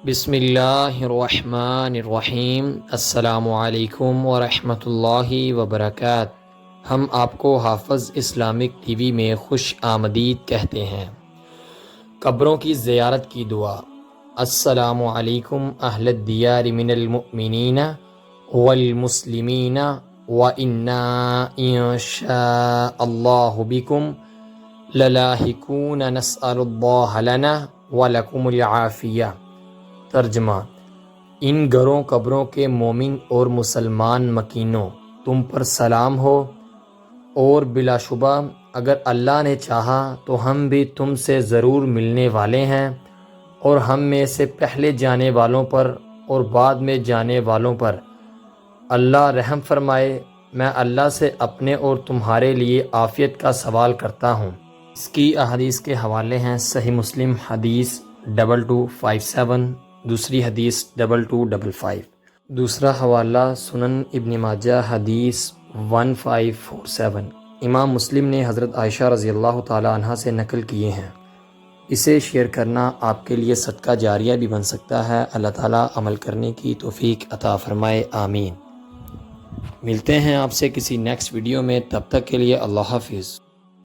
بسم اللہ الرحمن الرحیم۔ السلام علیکم ورحمۃ اللہ وبرکاتہ۔ ہم آپ کو حافظ اسلامک ٹی وی میں خوش آمدید کہتے ہیں۔ قبروں کی زیارت کی دعا۔ السلام علیکم اہل الدیار من المؤمنین والمسلمین وإنا إن شاء اللہ بكم للاحقون نسأل اللہ لنا ولکم العافیہ۔ ترجمہ: ان گھروں قبروں کے مومن اور مسلمان مکینوں، تم پر سلام ہو، اور بلا شبہ اگر اللہ نے چاہا تو ہم بھی تم سے ضرور ملنے والے ہیں، اور ہم میں سے پہلے جانے والوں پر اور بعد میں جانے والوں پر اللہ رحم فرمائے۔ میں اللہ سے اپنے اور تمہارے لیے عافیت کا سوال کرتا ہوں۔ اس کی احادیث کے حوالے ہیں: صحیح مسلم حدیث 2257، دوسری حدیث 2255۔ دوسرا حوالہ سنن ابن ماجہ حدیث 1547۔ امام مسلم نے حضرت عائشہ رضی اللہ تعالی عنہ سے نقل کیے ہیں۔ اسے شیئر کرنا آپ کے لیے صدقہ جاریہ بھی بن سکتا ہے۔ اللہ تعالیٰ عمل کرنے کی توفیق عطا فرمائے، آمین۔ ملتے ہیں آپ سے کسی نیکسٹ ویڈیو میں، تب تک کے لیے اللہ حافظ۔